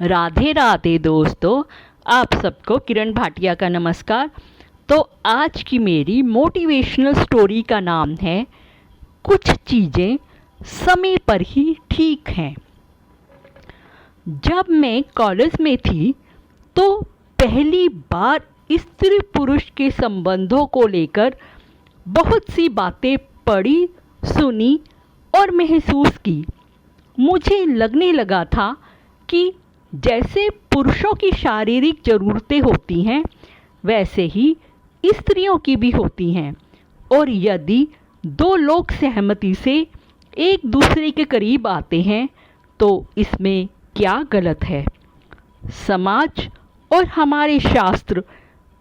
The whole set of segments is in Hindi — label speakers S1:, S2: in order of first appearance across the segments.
S1: राधे राधे दोस्तों, आप सबको किरण भाटिया का नमस्कार। तो आज की मेरी मोटिवेशनल स्टोरी का नाम है कुछ चीज़ें समय पर ही ठीक हैं। जब मैं कॉलेज में थी तो पहली बार स्त्री पुरुष के संबंधों को लेकर बहुत सी बातें पढ़ी, सुनी और महसूस की। मुझे लगने लगा था कि जैसे पुरुषों की शारीरिक ज़रूरतें होती हैं वैसे ही स्त्रियों की भी होती हैं, और यदि दो लोग सहमति से एक दूसरे के करीब आते हैं तो इसमें क्या गलत है। समाज और हमारे शास्त्र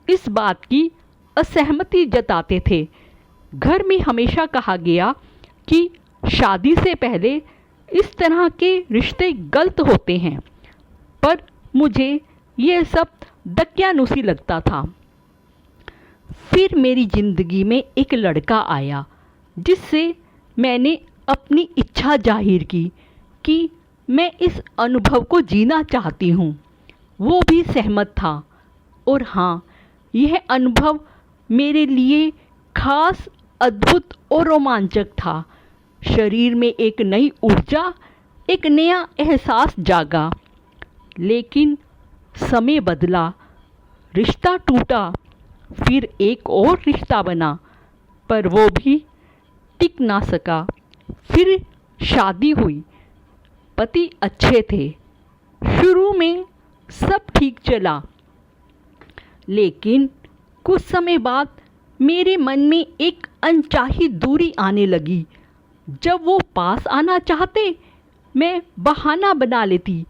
S1: इस बात की असहमति जताते थे। घर में हमेशा कहा गया कि शादी से पहले इस तरह के रिश्ते गलत होते हैं, पर मुझे यह सब दकियानूसी लगता था। फिर मेरी ज़िंदगी में एक लड़का आया जिससे मैंने अपनी इच्छा जाहिर की कि मैं इस अनुभव को जीना चाहती हूँ। वो भी सहमत था, और हाँ, यह अनुभव मेरे लिए खास, अद्भुत और रोमांचक था। शरीर में एक नई ऊर्जा, एक नया एहसास जागा। लेकिन समय बदला, रिश्ता टूटा, फिर एक और रिश्ता बना, पर वो भी टिक ना सका। फिर शादी हुई। पति अच्छे थे, शुरू में सब ठीक चला, लेकिन कुछ समय बाद मेरे मन में एक अनचाही दूरी आने लगी। जब वो पास आना चाहते, मैं बहाना बना लेती।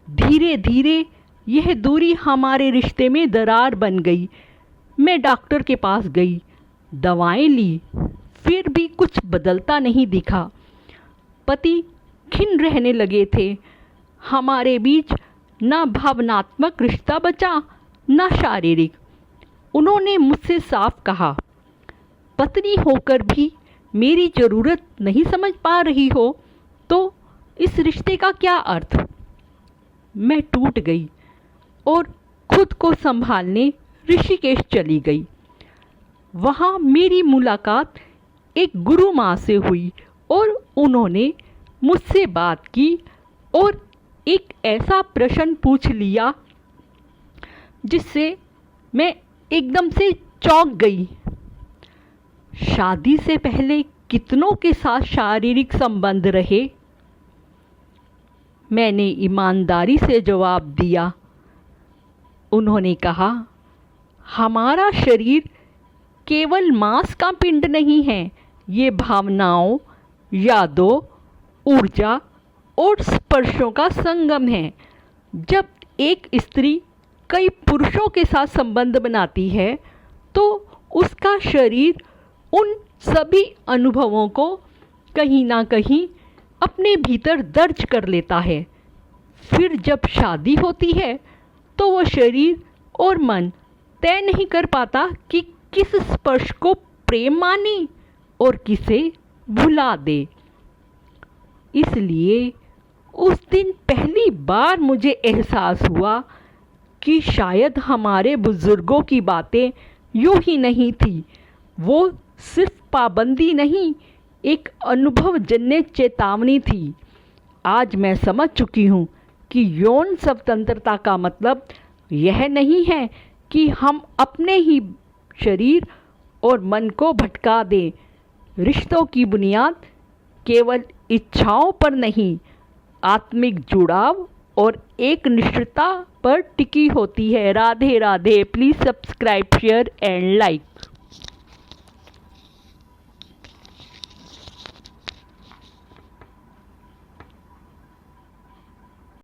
S1: धीरे धीरे यह दूरी हमारे रिश्ते में दरार बन गई। मैं डॉक्टर के पास गई, दवाएं ली, फिर भी कुछ बदलता नहीं दिखा। पति खिन्न रहने लगे थे। हमारे बीच ना भावनात्मक रिश्ता बचा, ना शारीरिक। उन्होंने मुझसे साफ कहा, पत्नी होकर भी मेरी ज़रूरत नहीं समझ पा रही हो तो इस रिश्ते का क्या अर्थ। मैं टूट गई और खुद को संभालने ऋषिकेश चली गई। वहाँ मेरी मुलाकात एक गुरु माँ से हुई और उन्होंने मुझसे बात की और एक ऐसा प्रश्न पूछ लिया जिससे मैं एकदम से चौंक गई। शादी से पहले कितनों के साथ शारीरिक संबंध रहे? मैंने ईमानदारी से जवाब दिया। उन्होंने कहा, हमारा शरीर केवल मांस का पिंड नहीं है, ये भावनाओं, यादों, ऊर्जा और स्पर्शों का संगम है। जब एक स्त्री कई पुरुषों के साथ संबंध बनाती है तो उसका शरीर उन सभी अनुभवों को कहीं ना कहीं अपने भीतर दर्ज कर लेता है। फिर जब शादी होती है तो वो शरीर और मन तय नहीं कर पाता कि किस स्पर्श को प्रेम माने और किसे भुला दे। इसलिए उस दिन पहली बार मुझे एहसास हुआ कि शायद हमारे बुजुर्गों की बातें यूं ही नहीं थी। वो सिर्फ पाबंदी नहीं, एक अनुभवजन्य चेतावनी थी। आज मैं समझ चुकी हूँ कि यौन स्वतंत्रता का मतलब यह नहीं है कि हम अपने ही शरीर और मन को भटका दें। रिश्तों की बुनियाद केवल इच्छाओं पर नहीं, आत्मिक जुड़ाव और एक निष्ठता पर टिकी होती है। Radhe Radhe. Please subscribe, share and like.